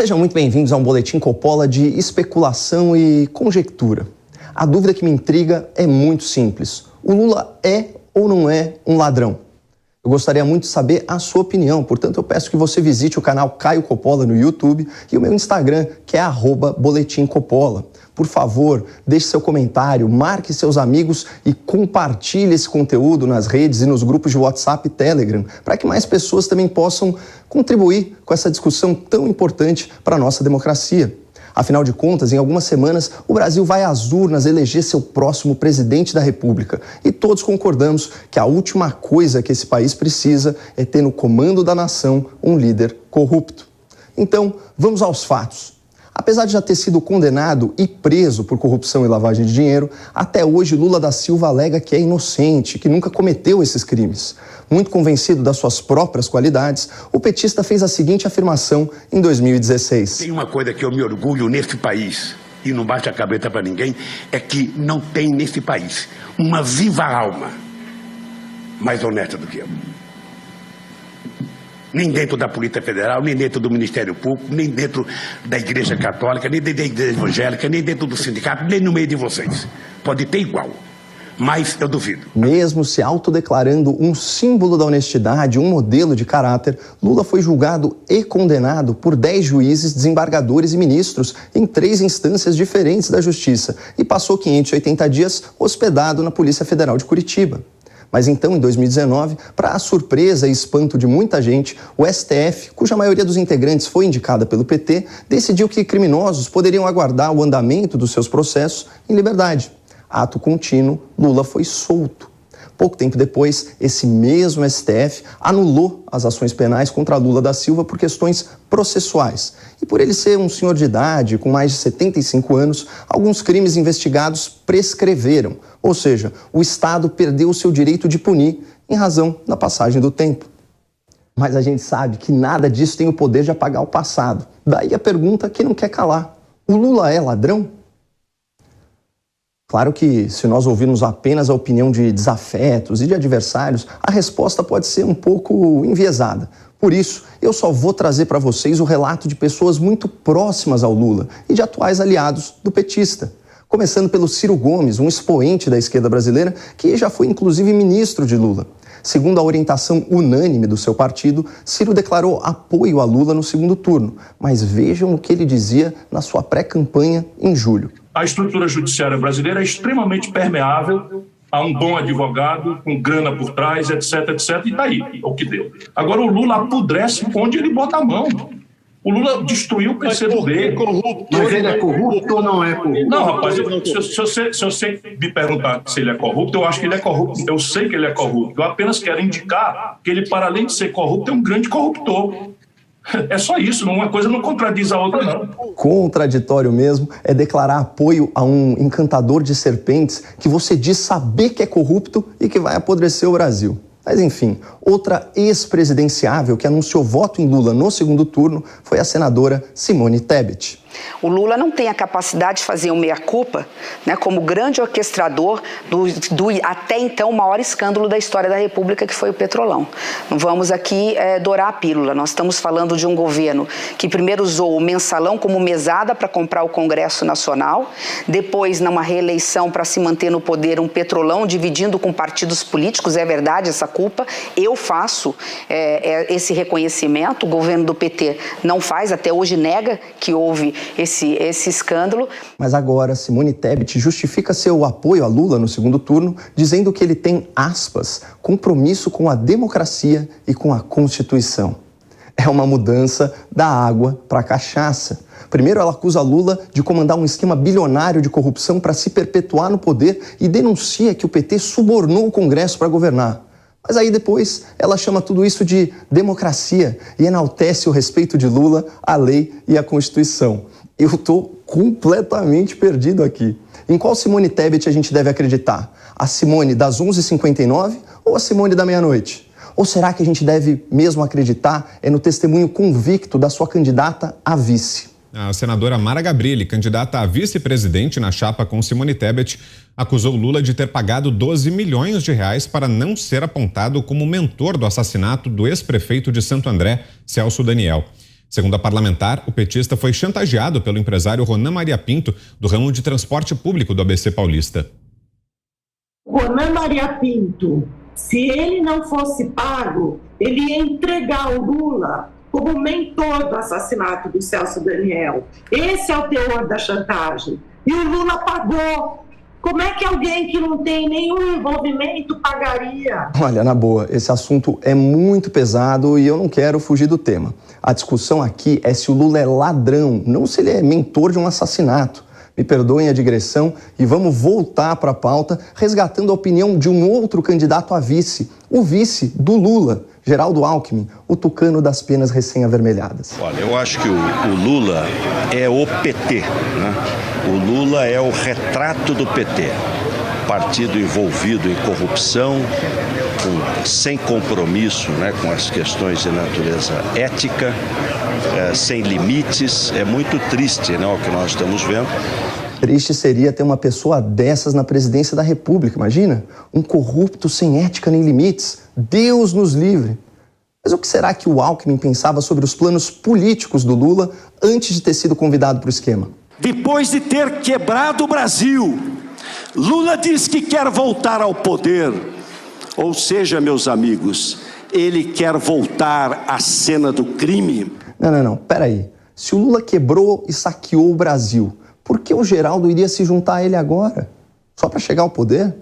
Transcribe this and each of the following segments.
Sejam muito bem-vindos a um boletim Coppola de especulação e conjectura. A dúvida que me intriga é muito simples. O Lula é ou não é um ladrão? Eu gostaria muito de saber a sua opinião, portanto eu peço que você visite o canal Caio Coppola no YouTube e o meu Instagram, que é @boletimcoppola. Por favor, deixe seu comentário, marque seus amigos e compartilhe esse conteúdo nas redes e nos grupos de WhatsApp e Telegram, para que mais pessoas também possam contribuir com essa discussão tão importante para a nossa democracia. Afinal de contas, em algumas semanas, o Brasil vai às urnas eleger seu próximo presidente da República. E todos concordamos que a última coisa que esse país precisa é ter no comando da nação um líder corrupto. Então, vamos aos fatos. Apesar de já ter sido condenado e preso por corrupção e lavagem de dinheiro, até hoje Lula da Silva alega que é inocente, que nunca cometeu esses crimes. Muito convencido das suas próprias qualidades, o petista fez a seguinte afirmação em 2016. Tem uma coisa que eu me orgulho nesse país, e não bate a cabeça para ninguém, é que não tem nesse país uma viva alma mais honesta do que eu. Nem dentro da Polícia Federal, nem dentro do Ministério Público, nem dentro da Igreja Católica, nem dentro da Igreja Evangélica, nem dentro do sindicato, nem no meio de vocês. Pode ter igual, mas eu duvido. Mesmo se autodeclarando um símbolo da honestidade, um modelo de caráter, Lula foi julgado e condenado por 10 juízes, desembargadores e ministros em 3 instâncias diferentes da Justiça e passou 580 dias hospedado na Polícia Federal de Curitiba. Mas então, em 2019, para a surpresa e espanto de muita gente, o STF, cuja maioria dos integrantes foi indicada pelo PT, decidiu que criminosos poderiam aguardar o andamento dos seus processos em liberdade. Ato contínuo, Lula foi solto. Pouco tempo depois, esse mesmo STF anulou as ações penais contra Lula da Silva por questões processuais. E por ele ser um senhor de idade, com mais de 75 anos, alguns crimes investigados prescreveram. Ou seja, o Estado perdeu o seu direito de punir em razão da passagem do tempo. Mas a gente sabe que nada disso tem o poder de apagar o passado. Daí a pergunta que não quer calar. O Lula é ladrão? Claro que, se nós ouvirmos apenas a opinião de desafetos e de adversários, a resposta pode ser um pouco enviesada. Por isso, eu só vou trazer para vocês o relato de pessoas muito próximas ao Lula e de atuais aliados do petista. Começando pelo Ciro Gomes, um expoente da esquerda brasileira que já foi inclusive ministro de Lula. Segundo a orientação unânime do seu partido, Ciro declarou apoio a Lula no segundo turno. Mas vejam o que ele dizia na sua pré-campanha em julho. A estrutura judiciária brasileira é extremamente permeável a um bom advogado, com grana por trás, etc, etc, e daí, é o que deu. Agora o Lula apodrece onde ele bota a mão. O Lula destruiu o PCdoB. Mas ele é corrupto ou não é corrupto? Não, rapaz, se você me perguntar se ele é corrupto, eu acho que ele é corrupto. Eu sei que ele é corrupto. Eu apenas quero indicar que ele, para além de ser corrupto, é um grande corruptor. É só isso, uma coisa não contradiz a outra, não. Contraditório mesmo é declarar apoio a um encantador de serpentes que você diz saber que é corrupto e que vai apodrecer o Brasil. Mas enfim, outra ex-presidenciável que anunciou voto em Lula no segundo turno foi a senadora Simone Tebet. O Lula não tem a capacidade de fazer um meia-culpa, né, como grande orquestrador do até então maior escândalo da história da República, que foi o Petrolão. Não vamos aqui dourar a pílula. Nós estamos falando de um governo que primeiro usou o mensalão como mesada para comprar o Congresso Nacional, depois, numa reeleição para se manter no poder, um Petrolão dividindo com partidos políticos. É verdade essa culpa. Eu faço esse reconhecimento. O governo do PT não faz, até hoje nega que houve esse escândalo. Mas agora, Simone Tebet justifica seu apoio a Lula no segundo turno, dizendo que ele tem, aspas, compromisso com a democracia e com a Constituição. É uma mudança da água para a cachaça. Primeiro, ela acusa Lula de comandar um esquema bilionário de corrupção para se perpetuar no poder e denuncia que o PT subornou o Congresso para governar. Mas aí depois ela chama tudo isso de democracia e enaltece o respeito de Lula à lei e à Constituição. Eu estou completamente perdido aqui. Em qual Simone Tebet a gente deve acreditar? A Simone das 11h59 ou a Simone da meia-noite? Ou será que a gente deve mesmo acreditar no testemunho convicto da sua candidata a vice? A senadora Mara Gabrilli, candidata a vice-presidente na chapa com Simone Tebet, acusou Lula de ter pagado 12 milhões de reais para não ser apontado como mentor do assassinato do ex-prefeito de Santo André, Celso Daniel. Segundo a parlamentar, o petista foi chantageado pelo empresário Ronan Maria Pinto, do ramo de transporte público do ABC Paulista. Ronan Maria Pinto, se ele não fosse pago, ele ia entregar o Lula como mentor do assassinato do Celso Daniel. Esse é o teor da chantagem. E o Lula pagou. Como é que alguém que não tem nenhum envolvimento pagaria? Olha, na boa, esse assunto é muito pesado e eu não quero fugir do tema. A discussão aqui é se o Lula é ladrão, não se ele é mentor de um assassinato. Me perdoem a digressão e vamos voltar para a pauta, resgatando a opinião de um outro candidato a vice, o vice do Lula, Geraldo Alckmin, o tucano das penas recém-avermelhadas. Olha, eu acho que o Lula é o PT, né? O Lula é o retrato do PT. Partido envolvido em corrupção, sem compromisso, né, com as questões de natureza ética, sem limites. É muito triste, né, o que nós estamos vendo. Triste seria ter uma pessoa dessas na presidência da República, imagina? Um corrupto sem ética nem limites. Deus nos livre. Mas o que será que o Alckmin pensava sobre os planos políticos do Lula antes de ter sido convidado para o esquema? Depois de ter quebrado o Brasil, Lula diz que quer voltar ao poder. Ou seja, meus amigos, ele quer voltar à cena do crime. Não, peraí. Se o Lula quebrou e saqueou o Brasil, por que o Geraldo iria se juntar a ele agora? Só para chegar ao poder?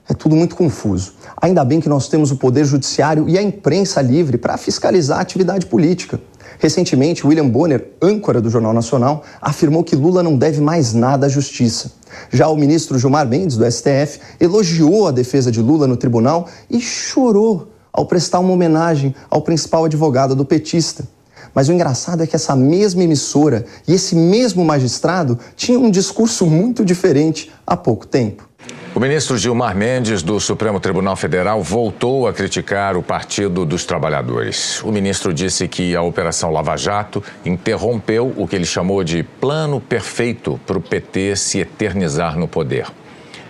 É tudo muito confuso. Ainda bem que nós temos o Poder Judiciário e a imprensa livre para fiscalizar a atividade política. Recentemente, William Bonner, âncora do Jornal Nacional, afirmou que Lula não deve mais nada à justiça. Já o ministro Gilmar Mendes, do STF, elogiou a defesa de Lula no tribunal e chorou ao prestar uma homenagem ao principal advogado do petista. Mas o engraçado é que essa mesma emissora e esse mesmo magistrado tinham um discurso muito diferente há pouco tempo. O ministro Gilmar Mendes, do Supremo Tribunal Federal, voltou a criticar o Partido dos Trabalhadores. O ministro disse que a Operação Lava Jato interrompeu o que ele chamou de plano perfeito para o PT se eternizar no poder.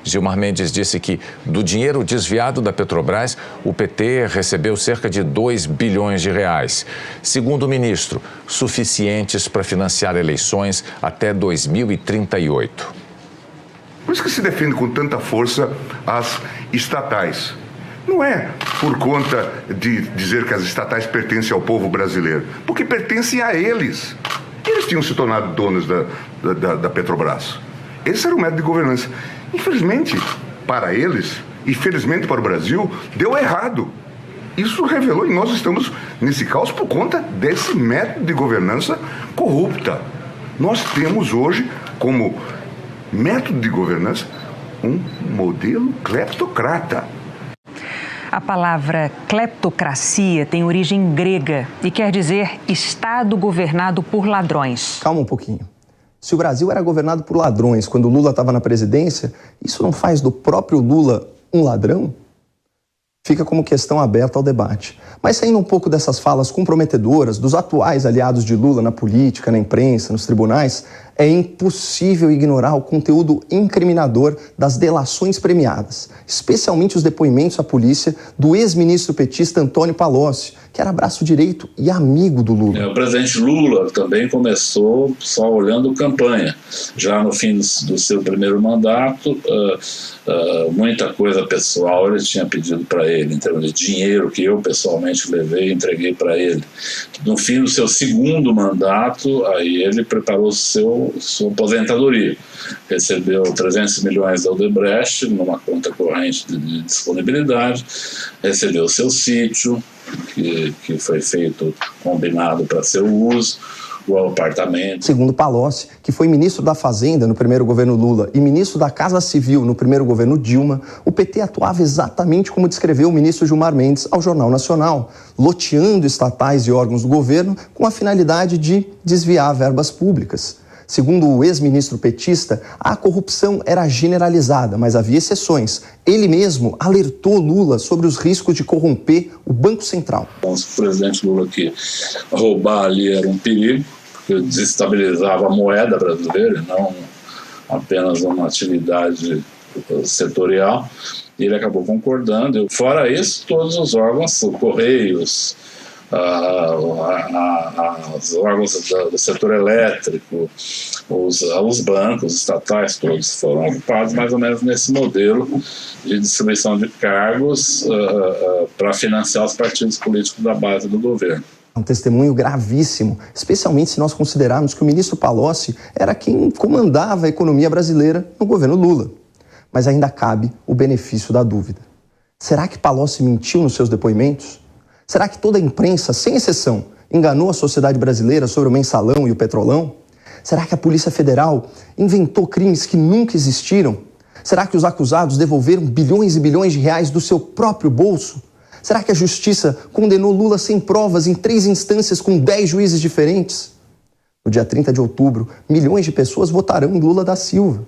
Gilmar Mendes disse que, do dinheiro desviado da Petrobras, o PT recebeu cerca de 2 bilhões de reais. Segundo o ministro, suficientes para financiar eleições até 2038. Por isso que se defende com tanta força as estatais. Não é por conta de dizer que as estatais pertencem ao povo brasileiro, porque pertencem a eles. Eles tinham se tornado donos da Petrobras. Esse era o método de governança. Infelizmente, para eles, e felizmente para o Brasil, deu errado. Isso revelou, e nós estamos nesse caos por conta desse método de governança corrupta. Nós temos hoje, como método de governança, um modelo cleptocrata. A palavra cleptocracia tem origem grega e quer dizer Estado governado por ladrões. Calma um pouquinho. Se o Brasil era governado por ladrões quando o Lula estava na presidência, isso não faz do próprio Lula um ladrão? Fica como questão aberta ao debate. Mas saindo um pouco dessas falas comprometedoras dos atuais aliados de Lula na política, na imprensa, nos tribunais, é impossível ignorar o conteúdo incriminador das delações premiadas, especialmente os depoimentos à polícia do ex-ministro petista Antônio Palocci, que era braço direito e amigo do Lula. O presidente Lula também começou só olhando campanha. Já no fim do seu primeiro mandato, muita coisa pessoal ele tinha pedido para ele, em termos de dinheiro que eu pessoalmente levei e entreguei para ele. No fim do seu segundo mandato, aí ele preparou sua aposentadoria. Recebeu 300 milhões da Odebrecht numa conta corrente de disponibilidade, recebeu seu sítio, que foi feito, combinado para seu uso, o apartamento. Segundo Palocci, que foi ministro da Fazenda no primeiro governo Lula e ministro da Casa Civil no primeiro governo Dilma, o PT atuava exatamente como descreveu o ministro Gilmar Mendes ao Jornal Nacional, loteando estatais e órgãos do governo com a finalidade de desviar verbas públicas. Segundo o ex-ministro petista, a corrupção era generalizada, mas havia exceções. Ele mesmo alertou Lula sobre os riscos de corromper o Banco Central. O presidente Lula que roubar ali era um perigo, porque desestabilizava a moeda brasileira, não apenas uma atividade setorial. E ele acabou concordando. Fora isso, todos os órgãos, o Correios, os órgãos do setor elétrico, os bancos estatais, todos foram ocupados mais ou menos nesse modelo de distribuição de cargos para financiar os partidos políticos da base do governo. Um testemunho gravíssimo, especialmente se nós considerarmos que o ministro Palocci era quem comandava a economia brasileira no governo Lula. Mas ainda cabe o benefício da dúvida. Será que Palocci mentiu nos seus depoimentos? Será que toda a imprensa, sem exceção, enganou a sociedade brasileira sobre o mensalão e o petrolão? Será que a Polícia Federal inventou crimes que nunca existiram? Será que os acusados devolveram bilhões e bilhões de reais do seu próprio bolso? Será que a justiça condenou Lula sem provas em 3 instâncias com 10 juízes diferentes? No dia 30 de outubro, milhões de pessoas votarão em Lula da Silva.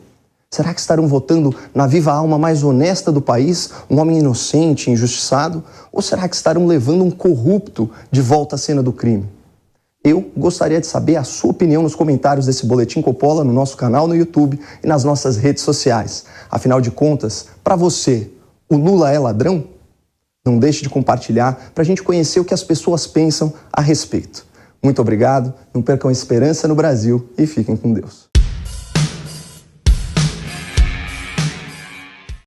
Será que estarão votando na viva alma mais honesta do país, um homem inocente e injustiçado? Ou será que estarão levando um corrupto de volta à cena do crime? Eu gostaria de saber a sua opinião nos comentários desse Boletim Coppola no nosso canal no YouTube e nas nossas redes sociais. Afinal de contas, para você, o Lula é ladrão? Não deixe de compartilhar para a gente conhecer o que as pessoas pensam a respeito. Muito obrigado, não percam a esperança no Brasil e fiquem com Deus.